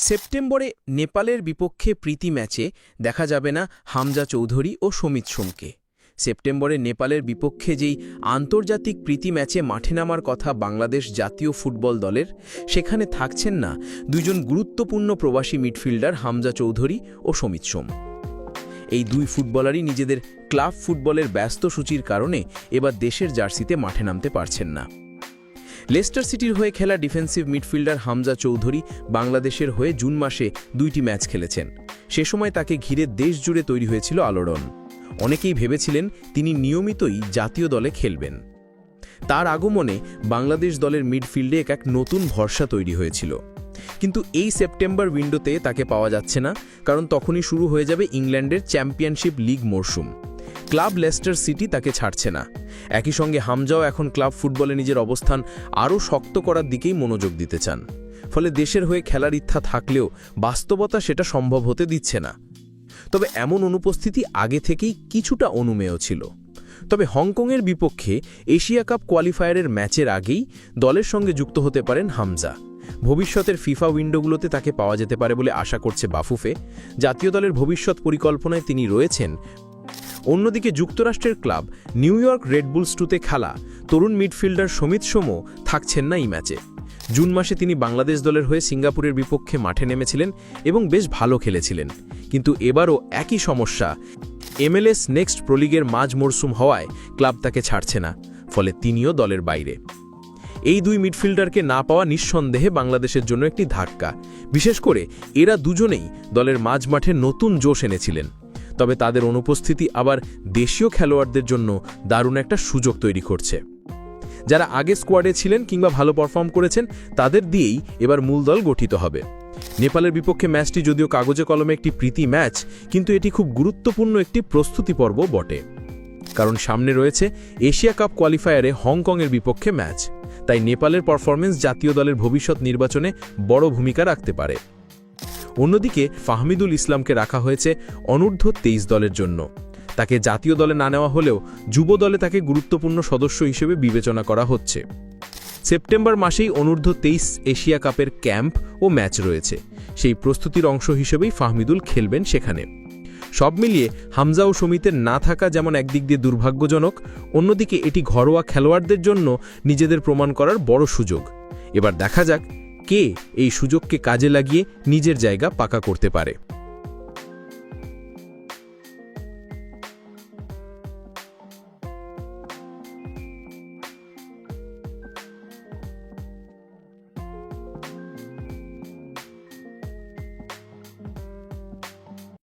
সেপ্টেম্বরে নেপালের বিপক্ষে প্রীতি ম্যাচে দেখা যাবে না হামজা চৌধুরী ও সমিত সোমকে। সেপ্টেম্বরে নেপালের বিপক্ষে যেই আন্তর্জাতিক প্রীতি ম্যাচে মাঠে নামার কথা বাংলাদেশ জাতীয় ফুটবল দলের, সেখানে থাকছেন না দুইজন গুরুত্বপূর্ণ প্রবাসী মিডফিল্ডার হামজা চৌধুরী ও সমিত সোম। এই দুই ফুটবলারই নিজেদের ক্লাব ফুটবলের ব্যস্ত সূচির কারণে এবার দেশের জার্সিতে মাঠে নামতে পারছেন না। লেস্টার সিটির হয়ে খেলা ডিফেন্সিভ মিডফিল্ডার হামজা চৌধুরী বাংলাদেশের হয়ে জুন মাসে 2টি ম্যাচ খেলেছেন। সে সময় তাকে ঘিরে দেশ জুড়ে তৈরি হয়েছিল আলোড়ন। অনেকেই ভেবেছিলেন তিনি নিয়মিতই জাতীয় দলে খেলবেন। তার আগমনে বাংলাদেশ দলের মিডফিল্ডে এক নতুন ভরসা তৈরি হয়েছিল। কিন্তু এই সেপ্টেম্বর উইন্ডোতে তাকে পাওয়া যাচ্ছে না, কারণ তখনই শুরু হয়ে যাবে ইংল্যান্ডের চ্যাম্পিয়নশিপ লিগ মরশুম। ক্লাব লেস্টার সিটি তাকে ছাড়ছে না। একই সঙ্গে হামজাও এখন ক্লাব ফুটবলে নিজের অবস্থান আরও শক্ত করার দিকেই মনোযোগ দিতে চান। ফলে দেশের হয়ে খেলার ইচ্ছা থাকলেও বাস্তবতা সেটা সম্ভব হতে দিচ্ছে না। তবে এমন অনুপস্থিতি আগে থেকেই কিছুটা অনুমেয় ছিল। তবে হংকংয়ের বিপক্ষে এশিয়া কাপ কোয়ালিফায়ারের ম্যাচের আগেই দলের সঙ্গে যুক্ত হতে পারেন হামজা। ভবিষ্যতের ফিফা উইন্ডোগুলোতে তাকে পাওয়া যেতে পারে বলে আশা করছে বাফুফে। জাতীয় দলের ভবিষ্যৎ পরিকল্পনায় তিনি রয়েছেন। অন্যদিকে যুক্তরাষ্ট্রের ক্লাব নিউ ইয়র্ক রেডবুলস 2তে খেলা তরুণ মিডফিল্ডার সমিত সোমও থাকছেন না এই ম্যাচে। জুন মাসে তিনি বাংলাদেশ দলের হয়ে সিঙ্গাপুরের বিপক্ষে মাঠে নেমেছিলেন এবং বেশ ভালো খেলেছিলেন। কিন্তু এবারও একই সমস্যা, MLS নেক্সট প্রোলিগের মাঝ মরশুম হওয়ায় ক্লাব তাকে ছাড়ছে না, ফলে তিনিও দলের বাইরে। এই দুই মিডফিল্ডারকে না পাওয়া নিঃসন্দেহে বাংলাদেশের জন্য একটি ধাক্কা। বিশেষ করে এরা দুজনেই দলের মাঝমাঠে নতুন জোশ এনেছিলেন। তবে তাদের অনুপস্থিতি আবার দেশীয় খেলোয়াড়দের জন্য দারুণ একটা সুযোগ তৈরি করছে। যারা আগে স্কোয়াডে ছিলেন কিংবা ভালো পারফর্ম করেছেন, তাদের দিয়েই এবার মূল দল গঠিত হবে। নেপালের বিপক্ষে ম্যাচটি যদিও কাগজে কলমে একটি প্রীতি ম্যাচ, কিন্তু এটি খুব গুরুত্বপূর্ণ একটি প্রস্তুতি পর্ব বটে। কারণ সামনে রয়েছে এশিয়া কাপ কোয়ালিফায়ারে হংকংয়ের বিপক্ষে ম্যাচ। তাই নেপালের পারফরমেন্স জাতীয় দলের ভবিষ্যৎ নির্বাচনে বড় ভূমিকা রাখতে পারে। অন্যদিকে ফাহমিদুল ইসলামকে রাখা হয়েছে অনূর্ধ্ব 23 দলের জন্য। তাকে জাতীয় দলে না নেওয়া হলেও যুব দলে তাকে গুরুত্বপূর্ণ সদস্য হিসেবে বিবেচনা করা হচ্ছে। সেপ্টেম্বর মাসেই অনূর্ধ্ব 23 এশিয়া কাপের ক্যাম্প ও ম্যাচ রয়েছে। সেই প্রস্তুতির অংশ হিসেবেই ফাহমিদুল খেলবেন সেখানে। সব মিলিয়ে হামজা ও সমিতের না থাকা যেমন একদিক দিয়ে দুর্ভাগ্যজনক, অন্যদিকে এটি ঘরোয়া খেলোয়াড়দের জন্য নিজেদের প্রমাণ করার বড় সুযোগ। এবার দেখা যাক কে এই সুযোগকে কাজে লাগিয়ে নিজের জায়গা পাকা করতে পারে।